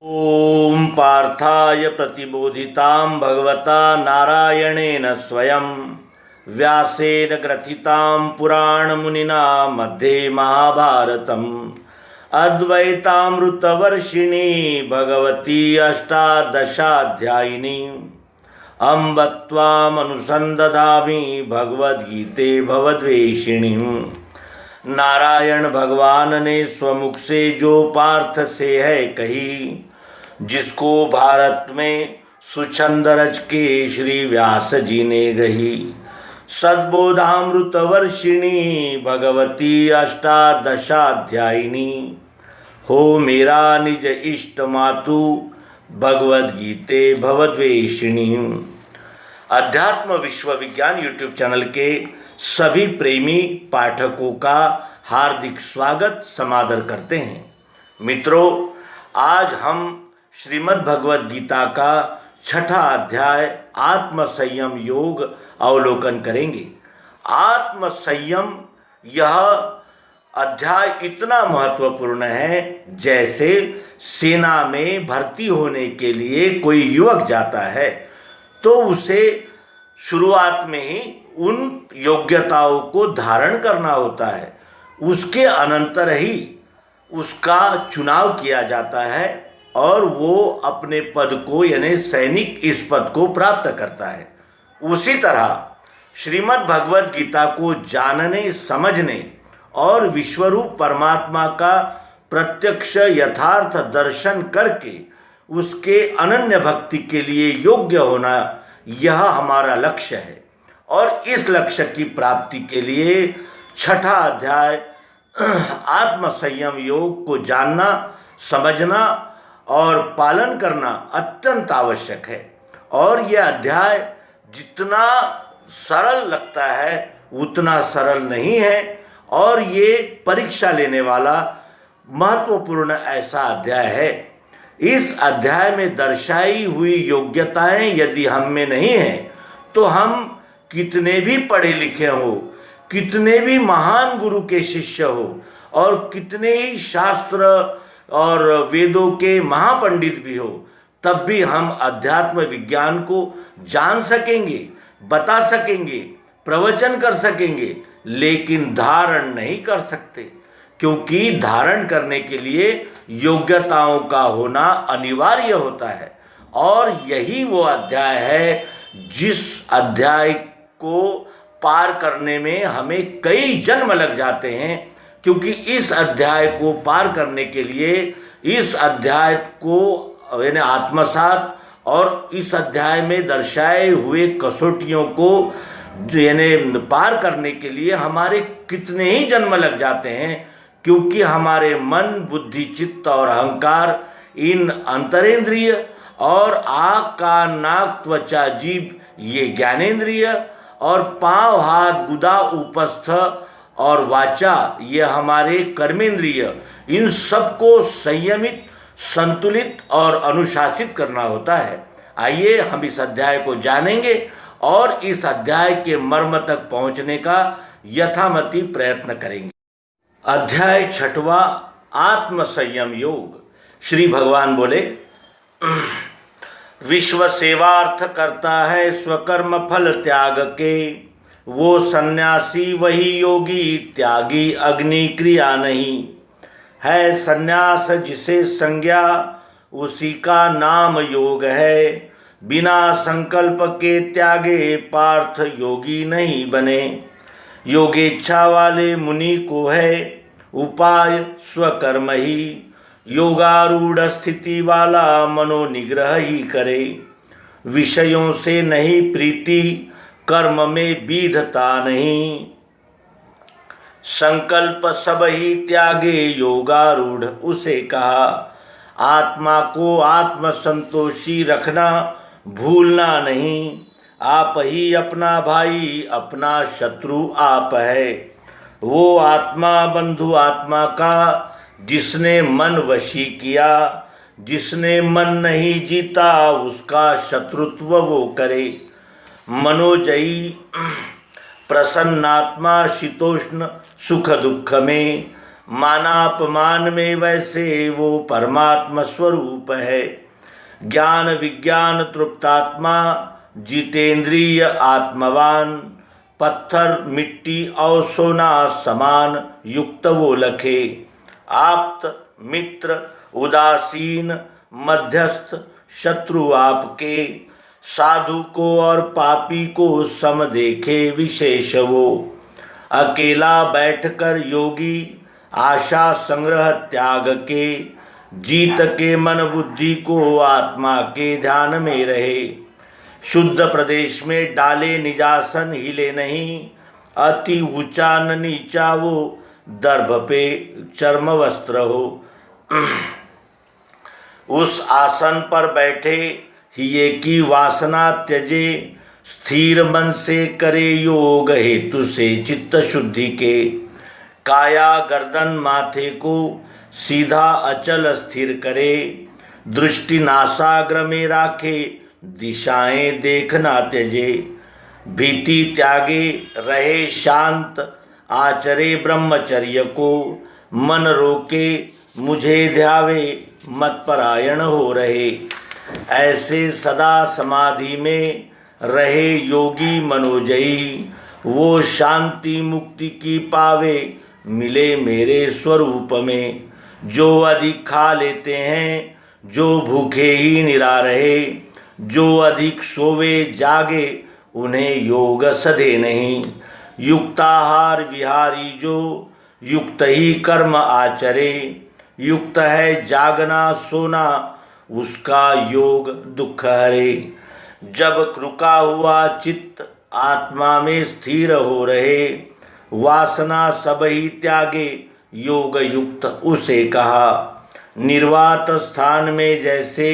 ओम पार्थाय प्रतिबोधितां भगवता नारायणेन स्वयं व्यासेन ग्रथितां पुराणमुनिना मध्ये महाभारतम् अद्वैतामृतवर्षिणी भगवती अष्टादशाध्यायिनी अम्ब त्वामनुसन्दधामि भगवद्गीते भवद्वेषिणीम्। नारायण भगवान ने स्वमुख से जो पार्थ से है कही, जिसको भारत में सुछंद रच के श्री व्यास जी ने गही। सद्बोधामृत वर्षिणी भगवती अष्टादशाध्यायिनी हो मेरा निज इष्ट मातु भगवद्गीते भवद्वेषिणी। अध्यात्म विश्व विज्ञान यूट्यूब चैनल के सभी प्रेमी पाठकों का हार्दिक स्वागत समादर करते हैं। मित्रों, आज हम श्रीमद् भगवद गीता का छठा अध्याय आत्म संयम योग अवलोकन करेंगे। आत्म संयम यह अध्याय इतना महत्वपूर्ण है जैसे सेना में भर्ती होने के लिए कोई युवक जाता है तो उसे शुरुआत में ही उन योग्यताओं को धारण करना होता है, उसके अनंतर ही उसका चुनाव किया जाता है और वो अपने पद को यानी सैनिक इस पद को प्राप्त करता है। उसी तरह श्रीमद् भगवद गीता को जानने समझने और विश्वरूप परमात्मा का प्रत्यक्ष यथार्थ दर्शन करके उसके अनन्य भक्ति के लिए योग्य होना, यह हमारा लक्ष्य है। और इस लक्ष्य की प्राप्ति के लिए छठा अध्याय आत्म संयम योग को जानना, समझना और पालन करना अत्यंत आवश्यक है। और यह अध्याय जितना सरल लगता है उतना सरल नहीं है और ये परीक्षा लेने वाला महत्वपूर्ण ऐसा अध्याय है। इस अध्याय में दर्शाई हुई योग्यताएं यदि हम में नहीं हैं तो हम कितने भी पढ़े लिखे हो, कितने भी महान गुरु के शिष्य हो और कितने ही शास्त्र और वेदों के महापंडित भी हो, तब भी हम अध्यात्म विज्ञान को जान सकेंगे, बता सकेंगे, प्रवचन कर सकेंगे, लेकिन धारण नहीं कर सकते, क्योंकि धारण करने के लिए योग्यताओं का होना अनिवार्य होता है। और यही वो अध्याय है जिस अध्याय को पार करने में हमें कई जन्म लग जाते हैं, क्योंकि इस अध्याय को पार करने के लिए इस अध्याय को यानी आत्मसात और इस अध्याय में दर्शाए हुए कसौटियों को यानी पार करने के लिए हमारे कितने ही जन्म लग जाते हैं, क्योंकि हमारे मन, बुद्धि, चित्त और अहंकार, इन अंतरेंद्रिय और आँख, कान, नाक, त्वचा, जीभ ये ज्ञानेंद्रिय और पांव, हाथ, गुदा, उपस्थ और वाचा ये हमारे कर्मेंद्रिय, इन सबको संयमित, संतुलित और अनुशासित करना होता है। आइए हम इस अध्याय को जानेंगे और इस अध्याय के मर्म तक पहुँचने का यथामति प्रयत्न करेंगे। अध्याय छठवां आत्म संयम योग। श्री भगवान बोले, विश्व सेवार्थ करता है स्वकर्म फल त्याग के, वो सन्यासी वही योगी त्यागी अग्नि क्रिया नहीं। है सन्यास जिसे संज्ञा उसी का नाम योग है, बिना संकल्प के त्यागे पार्थ योगी नहीं बने। योगेच्छा वाले मुनि को है उपाय स्वकर्म ही, योगारूढ़ स्थिति वाला मनोनिग्रह ही करे। विषयों से नहीं प्रीति कर्म में विधता नहीं, संकल्प सब ही त्यागे योगारूढ़ उसे कहा। आत्मा को आत्म संतोषी रखना भूलना नहीं, आप ही अपना भाई अपना शत्रु आप है। वो आत्मा बंधु आत्मा का जिसने मन वशी किया, जिसने मन नहीं जीता उसका शत्रुत्व वो करे। मनोजयी प्रसन्नात्मा शीतोष्ण सुख दुख में, मानापमान में वैसे वो परमात्मा स्वरूप है। ज्ञान विज्ञान तृप्तात्मा जितेंद्रिय आत्मवान, पत्थर मिट्टी और सोना समान युक्त वो लखे। आप्त मित्र उदासीन मध्यस्थ शत्रु आपके, साधु को और पापी को सम देखे विशेष वो। अकेला बैठकर योगी आशा संग्रह त्याग के, जीत के मन बुद्धि को आत्मा के ध्यान में रहे। शुद्ध प्रदेश में डाले निजासन हिले नहीं, अति ऊंचा न नीचा वो दर्भ पे चर्म वस्त्र हो। उस आसन पर बैठे हिये की वासना त्यजे, स्थिर मन से करे योग हेतु से चित्त शुद्धि के। काया गर्दन माथे को सीधा अचल स्थिर करे, दृष्टि नासाग्र में राखे दिशाएं देखना त्यजे। भीति त्यागे रहे शांत आचरे ब्रह्मचर्य को, मन रोके मुझे ध्यावे मत्परायण हो रहे। ऐसे सदा समाधि में रहे योगी मनोजयी, वो शांति मुक्ति की पावे मिले मेरे स्वरूप में। जो अधिक खा लेते हैं जो भूखे ही निरा रहे, जो अधिक सोवे जागे उन्हें योग सधे नहीं। युक्ताहार विहारी जो युक्त ही कर्म आचरे, युक्त है जागना सोना उसका योग दुख हरे। जब रुका हुआ चित्त आत्मा में स्थिर हो रहे, वासना सब ही त्यागे योग युक्त उसे कहा। निर्वात स्थान में जैसे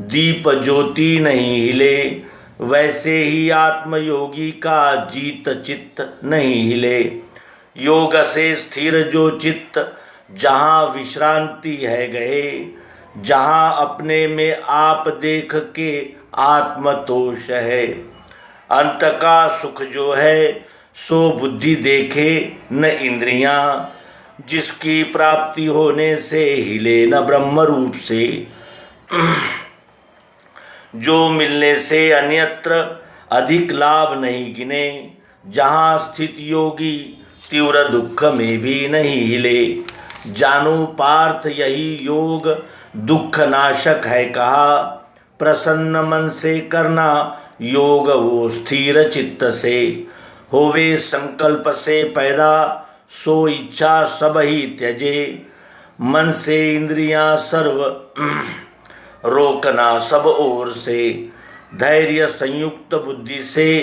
दीप ज्योति नहीं हिले, वैसे ही आत्मयोगी का जीत चित्त नहीं हिले। योग से स्थिर जो चित्त जहाँ विश्रांति है गए, जहाँ अपने में आप देख के आत्मतोष है। अंत का सुख जो है सो बुद्धि देखे न इंद्रियाँ, जिसकी प्राप्ति होने से हिले न ब्रह्म रूप से। जो मिलने से अन्यत्र अधिक लाभ नहीं गिने, जहाँ स्थित योगी तीव्र दुख में भी नहीं हिले। जानो पार्थ यही योग दुख नाशक है कहा, प्रसन्न मन से करना योग वो स्थिर चित्त से। होवे संकल्प से पैदा सो इच्छा सब ही त्यजे, मन से इंद्रियां सर्व रोकना सब ओर से। धैर्य संयुक्त बुद्धि से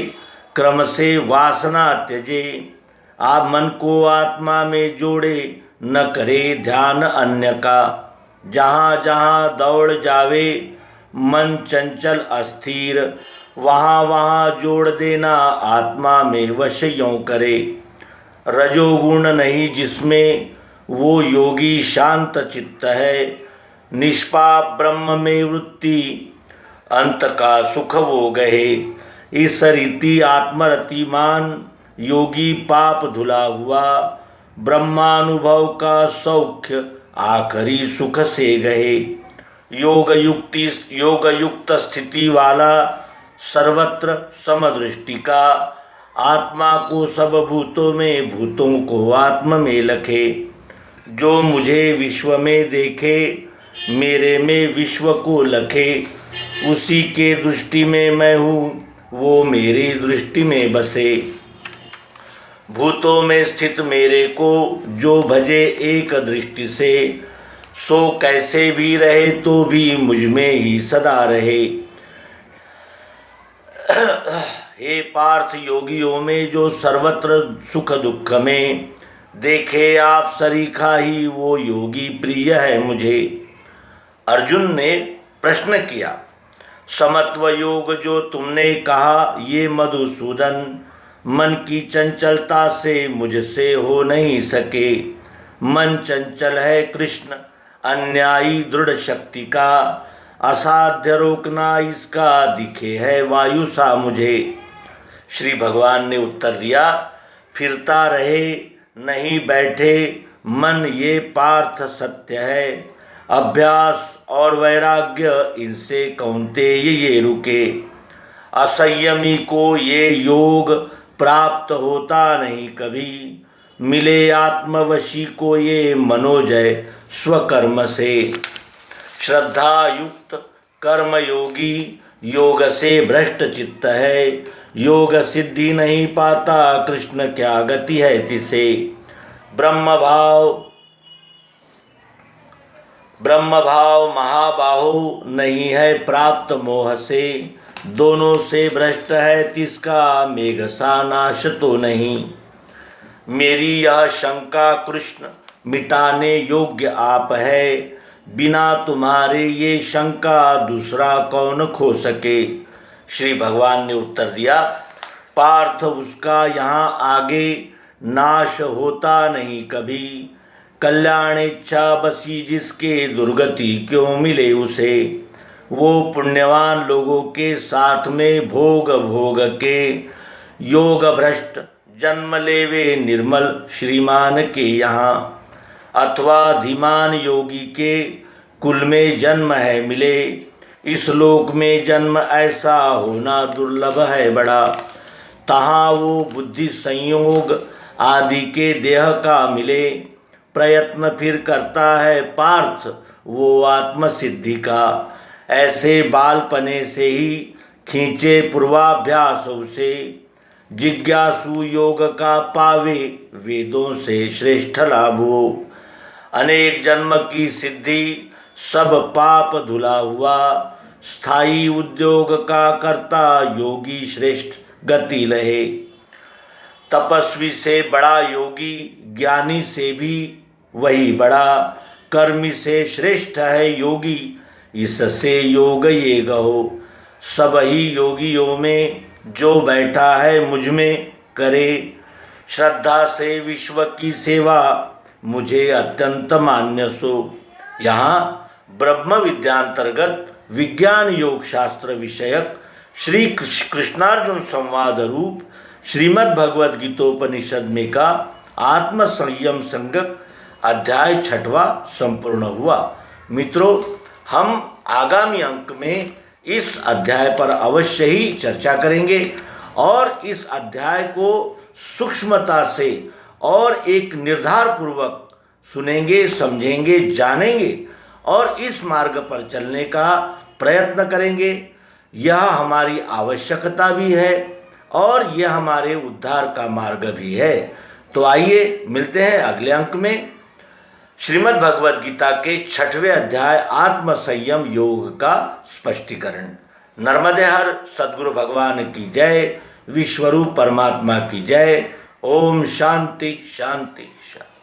क्रम से वासना त्यजे, आप मन को आत्मा में जोड़े न करे ध्यान अन्य का। जहाँ जहाँ दौड़ जावे मन चंचल अस्थिर, वहाँ वहाँ जोड़ देना आत्मा में वश यों करे। रजोगुण नहीं जिसमें वो योगी शांत चित्त है, निष्पाप ब्रह्म में वृत्ति अंत का सुख वो गहे। इस रीति आत्मरतिमान योगी पाप धुला हुआ, ब्रह्मानुभव का सौख्य आखरी सुख से गए। योग युक्त स्थिति वाला सर्वत्र समदृष्टि का, आत्मा को सब भूतों में भूतों को आत्म में लखे। जो मुझे विश्व में देखे मेरे में विश्व को लखे, उसी के दृष्टि में मैं हूँ वो मेरी दृष्टि में बसे। भूतों में स्थित मेरे को जो भजे एक दृष्टि से, सो कैसे भी रहे तो भी मुझ में ही सदा रहे। हे पार्थ योगियों में जो सर्वत्र सुख दुख में देखे आप सरीखा ही, वो योगी प्रिय है मुझे। अर्जुन ने प्रश्न किया, समत्व योग जो तुमने कहा ये मधुसूदन, मन की चंचलता से मुझसे हो नहीं सके। मन चंचल है कृष्ण अन्यायी दृढ़ शक्ति का, असाध्य रोकना इसका दिखे है वायु सा मुझे। श्री भगवान ने उत्तर दिया, फिरता रहे नहीं बैठे मन ये पार्थ सत्य है, अभ्यास और वैराग्य इनसे कौन्तेय ये रुके। असंयमी को ये योग प्राप्त होता नहीं कभी, मिले आत्मवशी को ये मनोजय स्वकर्म से। श्रद्धा युक्त कर्मयोगी योग से भ्रष्ट चित्त है, योग सिद्धि नहीं पाता कृष्ण क्या गति है तिसे। ब्रह्म भाव महाबाहो नहीं है प्राप्त मोह से, दोनों से भ्रष्ट है तिसका मेघ सा नाश तो नहीं। मेरी यह शंका कृष्ण मिटाने योग्य आप है, बिना तुम्हारे ये शंका दूसरा कौन खो सके। श्री भगवान ने उत्तर दिया, पार्थ उसका यहाँ आगे नाश होता नहीं कभी, कल्याण इच्छा बसी जिसके दुर्गति क्यों मिले उसे। वो पुण्यवान लोगों के साथ में भोग भोग के, योग भ्रष्ट जन्म लेवे निर्मल श्रीमान के यहाँ। अथवा धीमान योगी के कुल में जन्म है मिले, इस लोक में जन्म ऐसा होना दुर्लभ है बड़ा। तहाँ वो बुद्धि संयोग आदि के देह का मिले, प्रयत्न फिर करता है पार्थ वो आत्म सिद्धि का। ऐसे बालपने से ही खींचे पूर्वाभ्यास उसे, जिज्ञासु योग का पावे वेदों से श्रेष्ठ लाभ हो। अनेक जन्म की सिद्धि सब पाप धुला हुआ, स्थायी उद्योग का करता योगी श्रेष्ठ गति लहे। तपस्वी से बड़ा योगी ज्ञानी से भी वही बड़ा, कर्मी से श्रेष्ठ है योगी इससे योग ये गहो। सब ही योगियों में जो बैठा है मुझ में करे, श्रद्धा से विश्व की सेवा मुझे अत्यंत मान्य सो। यहाँ ब्रह्म विद्यांतर्गत विज्ञान योग शास्त्र विषयक श्री कृष्णार्जुन संवाद रूप श्रीमद् भगवद गीतोपनिषद में का आत्म संयम संगक अध्याय 6वां संपूर्ण हुआ। मित्रों, हम आगामी अंक में इस अध्याय पर अवश्य ही चर्चा करेंगे और इस अध्याय को सूक्ष्मता से और एक निर्धार पूर्वक सुनेंगे, समझेंगे, जानेंगे और इस मार्ग पर चलने का प्रयत्न करेंगे। यह हमारी आवश्यकता भी है और यह हमारे उद्धार का मार्ग भी है। तो आइए मिलते हैं अगले अंक में श्रीमद् भगवद गीता के 6वें अध्याय आत्म संयम योग का स्पष्टीकरण। नर्मदे हर सद्गुरु भगवान की जय, विश्वरूप परमात्मा की जय। ओम शांति शांति शांति।